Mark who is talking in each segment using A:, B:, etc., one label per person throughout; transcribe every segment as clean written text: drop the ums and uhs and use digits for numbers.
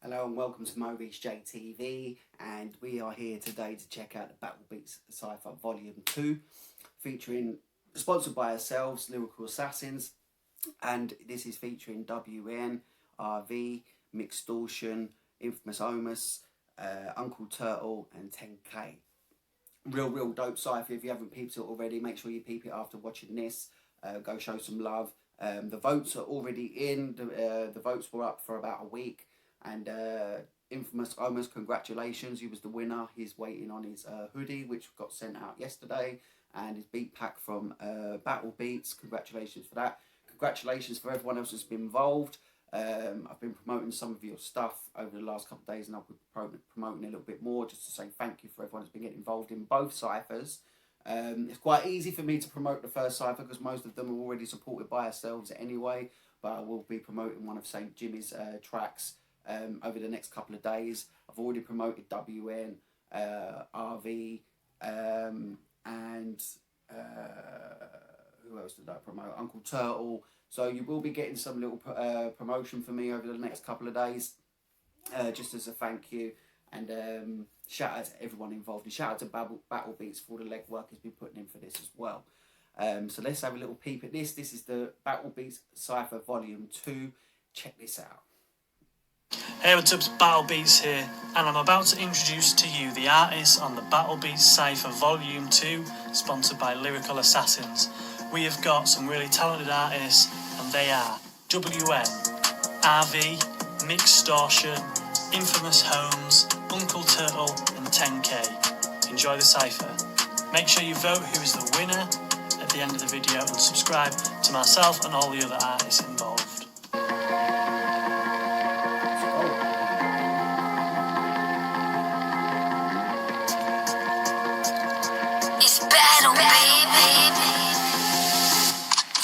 A: Hello and welcome to MoReece J TV, and we are here today to check out the Battl Beats Cypher vol.2, sponsored by ourselves, Lyrical Assassins, and this is featuring WN, RV, Mixtortion, Infamous Houmes, Uncle Turtle, and 10K. Real dope cypher. If you haven't peeped it already, make sure you peep it after watching this. Go show some love. The votes are already in. The votes were up for about a week. And Infamous Houmes, congratulations, he was the winner. He's waiting on his hoodie, which got sent out yesterday, and his beat pack from Battl Beats. Congratulations for that. Congratulations for everyone else that's been involved. I've been promoting some of your stuff over the last couple of days, and I'll be promoting a little bit more just to say thank you for everyone that's been getting involved in both ciphers. It's quite easy for me to promote the first cipher because most of them are already supported by ourselves anyway, but I will be promoting one of St. Jimmy's tracks over the next couple of days. I've already promoted WN, RV, and who else did I promote? Uncle Turtle. So you will be getting some little promotion for me over the next couple of days, just as a thank you. And shout out to everyone involved. And shout out to Battl Beats for all the legwork he's been putting in for this as well. So let's have a little peep at this. This is the Battl Beats Cypher vol.2. Check this out.
B: Hey, what's up, it's Battl Beats here, and I'm about to introduce to you the artists on the Battl Beats Cypher vol.2, sponsored by Lyrical Assassins. We have got some really talented artists, and they are WN, RV, Mixtortion, Infamous Houmes, Uncle Turtle, and 10K. Enjoy the cypher. Make sure you vote who is the winner at the end of the video, and subscribe to myself and all the other artists involved.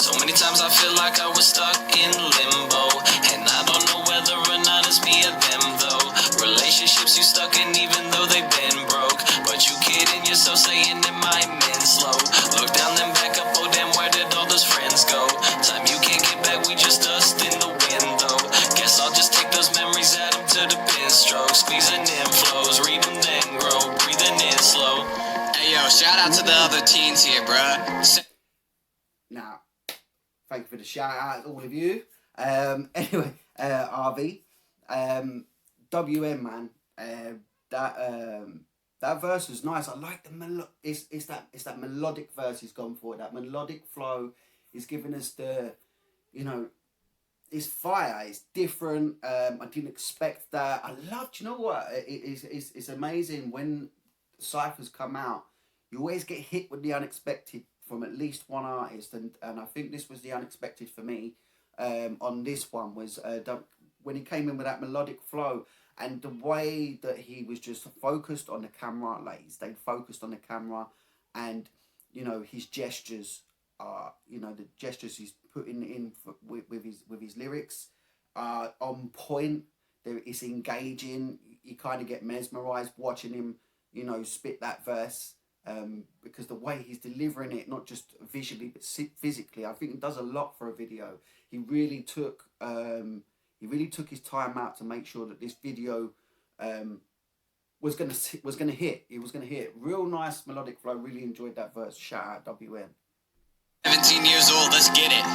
C: So many times I feel like I was stuck in limbo, and I don't know whether or not it's me or them though. Relationships you stuck in even though they've been broke, but you kidding yourself saying it might been slow. Look down then back up, oh damn, where did all those friends go? Time you can't get back, we just dust in the window. Guess I'll just take those memories, add them to the pen strokes, squeezing in flows, read them then grow, breathing in slow. Hey yo, shout out to the other teens here, bruh.
A: Now, thank you for the shout out, all of you. Anyway, RV, WM, man, that verse was nice. I like the it's that melodic verse he's gone for. That melodic flow is giving us the, you know, it's fire. It's different. I didn't expect that. I loved. You know what? It's amazing when ciphers come out. You always get hit with the unexpected from at least one artist, and I think this was the unexpected for me on this one, was when he came in with that melodic flow, and the way that he was just focused on the camera, like he stayed focused on the camera, and you know, his gestures are, you know, the gestures he's putting in with his lyrics are on point. It's engaging. You kind of get mesmerized watching him, you know, spit that verse. Because the way he's delivering it, not just visually but physically, I think it does a lot for a video. He really took his time out to make sure that this video was gonna hit. It was gonna hit. Real nice melodic flow. Really enjoyed that verse. Shout out WN.
C: 17 years old, let's get it.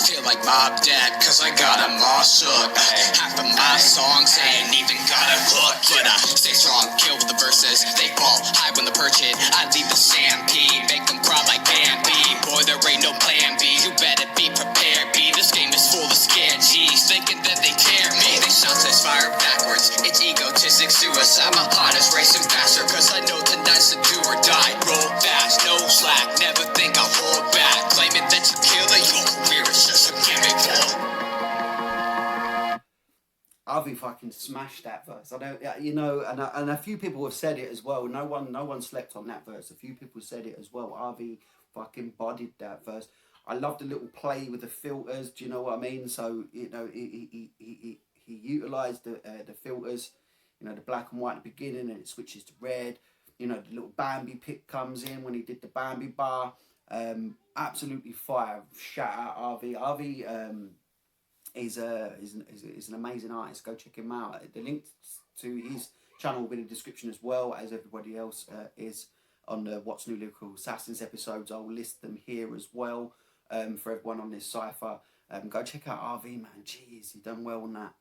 C: Feel like Mob Dead, cause I got them all shook. Half of my songs ain't even got a hook. But stay strong, kill with the verses. They fall high when the perch hit. I leave the stampede, make them cry like Bambi. Boy, there ain't no plan B. You better be prepared, B. This game is full of scared G's, thinking that they tear me. They shots is fire backwards. It's egotistic suicide. My heart is racing faster, cause I know tonight's a do or die. Roll fast, no slack, never think I'll hold back, claiming that you kill the your career is just a gimmick.
A: RV fucking smashed that verse. I don't, you know, and a few people have said it as well. No one slept on that verse. A few people said it as well. RV fucking bodied that verse. I love the little play with the filters. Do you know what I mean? So, you know, he utilized the filters. You know, the black and white at the beginning, and it switches to red. You know, the little Bambi pick comes in when he did the Bambi bar. Absolutely fire. Shout out RV. RV is an amazing artist. Go check him out. The link to his channel will be in the description as well as everybody else is on the What's New Lyrical Assassins episodes. I'll list them here as well for everyone on this cypher. Go check out RV, man. Jeez, he done well on that.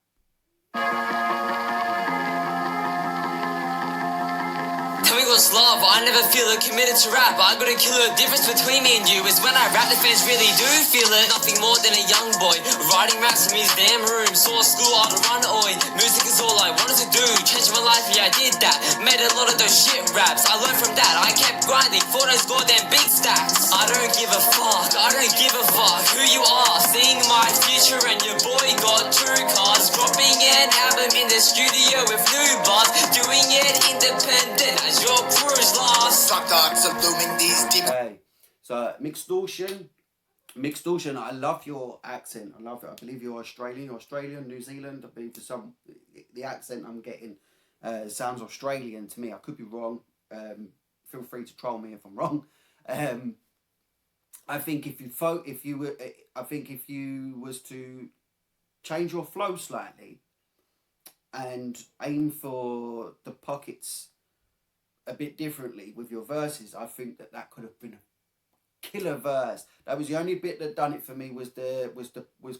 C: Tell me what's love, I never feel it, committed to rap. I got a killer, difference between me and you is when I rap, the fans really do feel it. Nothing more than a young boy, writing raps in his damn room. Saw school out to run, oi. Music is all I wanted to do, changed my life, yeah I did that. Made a lot of those shit raps, I learned from that. I kept grinding for those goddamn big stacks. I don't give a fuck, I don't give a fuck who you are. Seeing my future and your boy got 2 cars. Dropping an album in the studio with new bars. Doing it independent as your cruise lost.
A: Hey, so Mixtortion, I love your accent. I love it. I believe you're Australian, New Zealand. I believe the accent I'm getting sounds Australian to me. I could be wrong. Feel free to troll me if I'm wrong. I think if you was to change your flow slightly and aim for the pockets a bit differently with your verses, I think that could have been a killer verse. That was the only bit that done it for me, was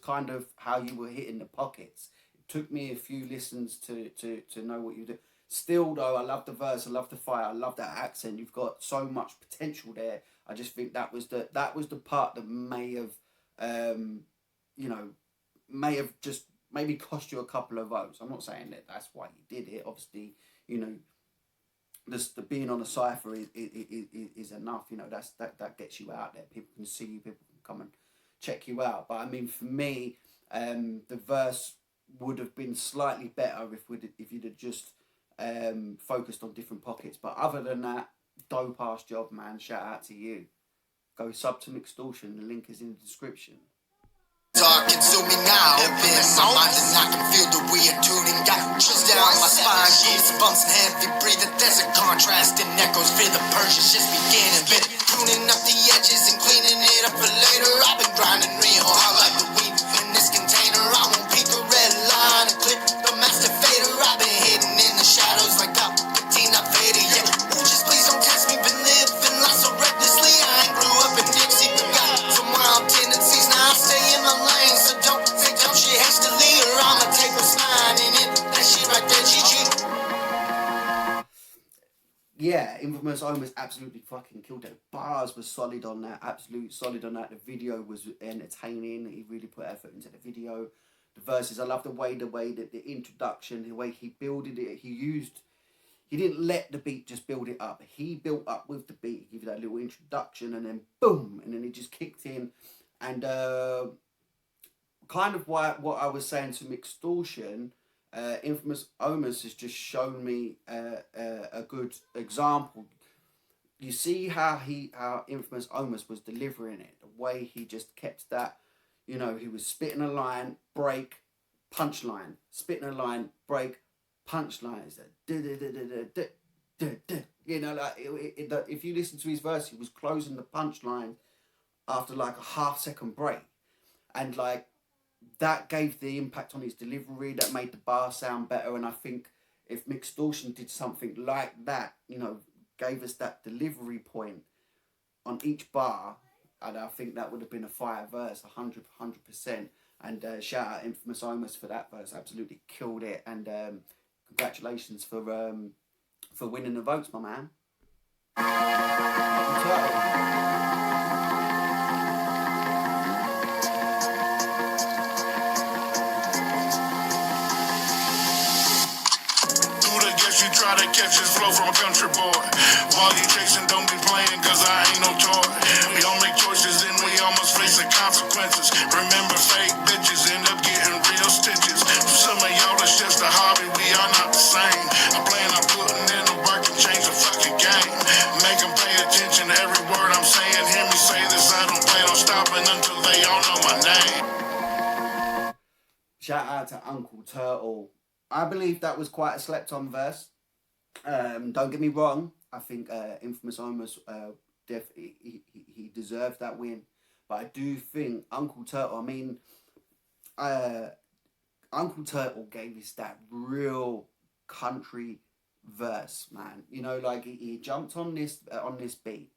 A: kind of how you were hitting the pockets. It took me a few listens to know what you do. Still though, I love the verse, I love the fire, I love that accent. You've got so much potential there. I just think that was the part that may have just maybe cost you a couple of votes. I'm not saying that that's why you did it. Obviously, the being on a cypher is enough. That gets you out there. People can see you. People can come and check you out. But I mean, for me, the verse would have been slightly better if you'd have just focused on different pockets. But other than that, dope ass job, man. Shout out to you. Go sub to Mixtortion. The link is in the description.
C: Talking to me now, in my mind and I can feel the weird tuning got chills down my spine, goosebumps and heavy breathing. There's a contrast and echoes, feel the purchase just beginning. Been pruning up the edges and cleaning it up for later. I've been grinding real hard like the weed in this container. I won't peek a red line and clip the master fader. I've been hidden in the shadows like that Tina Vader. Yeah, ooh, just please don't test me. Been living life so recklessly. I ain't grew up in Dixie, but got some wild tendencies. Now I stay in my lane, so don't say dumb shit hastily, or I'ma take what's mine and it. That shit right there, GG.
A: Yeah, Infamous Houmes absolutely fucking killed it. The bars were solid on that, absolute solid on that. The video was entertaining. He really put effort into the video. The verses, I love the way that the introduction, the way he builded it. He didn't let the beat just build it up. He built up with the beat. He gave you that little introduction and then boom, and then it just kicked in. And kind of what I was saying to Mixtortion, Infamous Houmes has just shown me a good example. You see how Infamous Houmes was delivering it, the way he just kept that, he was spitting a line, break, punchline, spitting a line, break, punchline. If you listen to his verse, he was closing the punchline after like a half-second break, and like that gave the impact on his delivery, that made the bar sound better. And I think if Mixtortion did something like that, gave us that delivery point on each bar, and I think that would have been a fire verse, 100%. And shout out Infamous Houmes for that verse, absolutely killed it. And congratulations for winning the votes, my man.
D: Try to catch his flow from a country boy. While you chasing, don't be playing, cause I ain't no toy. We all make choices and we almost face the consequences. Remember, fake bitches end up getting real stitches. For some of y'all, it's just a hobby, we are not the same. I plan on putting in the work and change the fucking game. Make them pay attention to every word I'm saying. Hear me say this, I don't plan on stopping until they all know my name.
A: Shout out to Uncle Turtle. I believe that was quite a slept-on verse. Don't get me wrong. I think Infamous Houmes definitely he deserved that win. But I do think Uncle Turtle. I mean, Uncle Turtle gave us that real country verse, man. You know, like he jumped on this beat,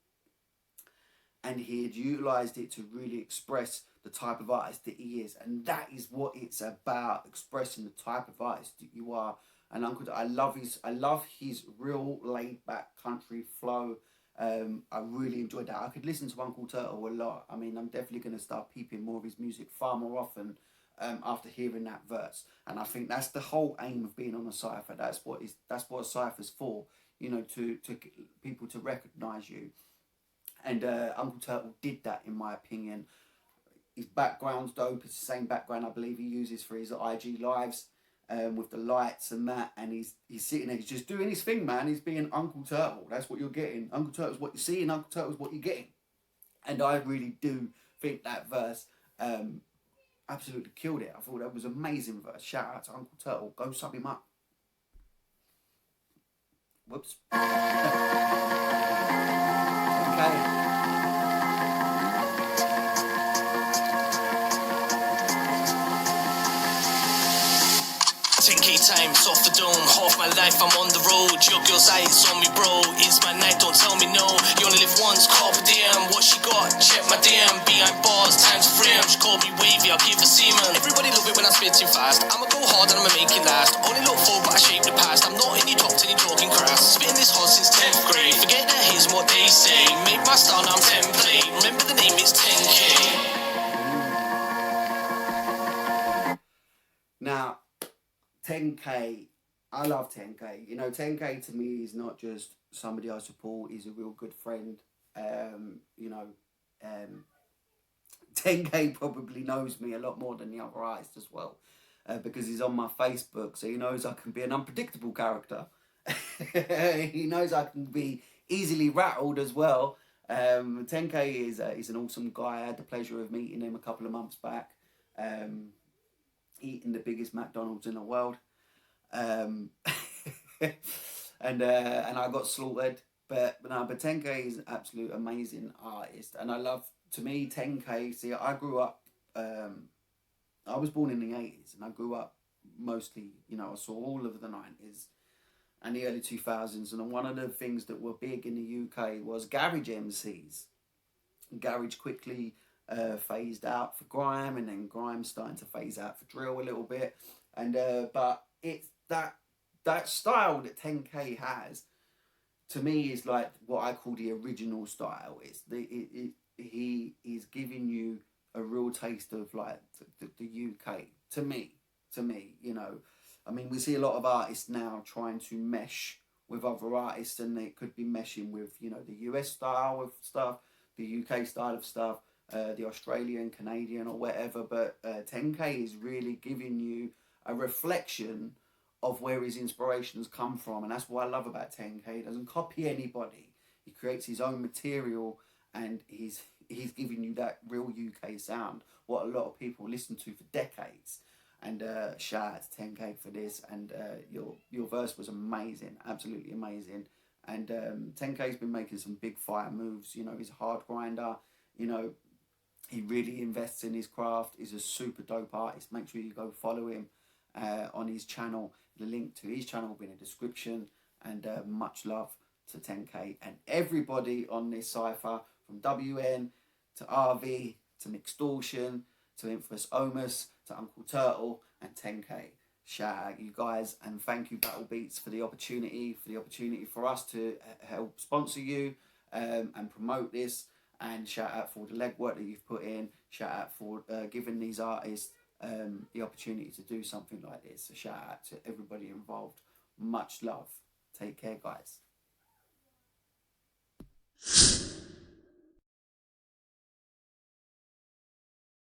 A: and he had utilized it to really express the type of artist that he is, and that is what it's about, expressing the type of artist that you are. And I love his real laid back country flow. I really enjoyed that. I could listen to Uncle Turtle a lot. I mean, I'm definitely going to start peeping more of his music far more often after hearing that verse. And I think that's the whole aim of being on a cypher. That's what a cypher's for. You know, to people to recognise you. And Uncle Turtle did that, in my opinion. His background's dope. It's the same background I believe he uses for his IG lives. With the lights and that, and he's sitting there, he's just doing his thing, man. He's being Uncle Turtle. That's what you're getting. Uncle Turtle's what you're seeing. Uncle Turtle's what you're getting. And I really do think that verse absolutely killed it. I thought that was an amazing verse. Shout out to Uncle Turtle. Go sub him up. Whoops. Okay.
C: 10k times off the dome, half my life I'm on the road. Your girl's eyes on me, bro. It's my night, don't tell me no. You only live once, carpe diem. What she got? Check my DM. Behind bars, times frame. She called me wavy, I'll give her semen. Everybody love it when I spit too fast. I'ma go hard and I'ma make it last. Only look forward, but I shape the past. I'm not in your top 10, you're talking crass. Spitting this hard since 10th grade. Forget that here's what they say. Make my style, now I'm template. Remember the name, it's 10k.
A: Now, 10k, I love 10k. You know, 10k to me is not just somebody I support. He's a real good friend. 10k probably knows me a lot more than the other artists as well, because he's on my Facebook, so he knows I can be an unpredictable character. He knows I can be easily rattled as well. 10k is an awesome guy. I had the pleasure of meeting him a couple of months back. Eating the biggest McDonald's in the world, and I got slaughtered. But 10k is an absolute amazing artist, and I love. To me, 10k. See, I grew up. I was born in the 80s, and I grew up mostly. You know, I saw all of the 90s and the early 2000s, and one of the things that were big in the UK was garage MCs. Garage quickly phased out for grime, and then grime starting to phase out for drill a little bit, and but it's that style that 10k has, to me, is like what I call the original style. It's he is giving you a real taste of like the UK. To me, you know, I mean, we see a lot of artists now trying to mesh with other artists, and they could be meshing with, you know, the US style of stuff, the UK style of stuff, the Australian, Canadian, or whatever, but 10k is really giving you a reflection of where his inspirations come from, and that's what I love about 10k. He doesn't copy anybody. He creates his own material, and he's giving you that real UK sound, what a lot of people listen to for decades. And shout out to 10k for this, and your verse was amazing, absolutely amazing. And 10k's been making some big fire moves. You know, he's a hard grinder. You know, he really invests in his craft. He's a super dope artist. Make sure you go follow him on his channel. The link to his channel will be in the description. And much love to 10k and everybody on this cypher, from WN to RV to Mixtortion to Infamous Houmes to Uncle Turtle and 10k. Shout out you guys, and thank you Battl Beats for the opportunity for us to help sponsor you and promote this. And shout out for the legwork that you've put in. Shout out for giving these artists the opportunity to do something like this. So shout out to everybody involved. Much love. Take care, guys.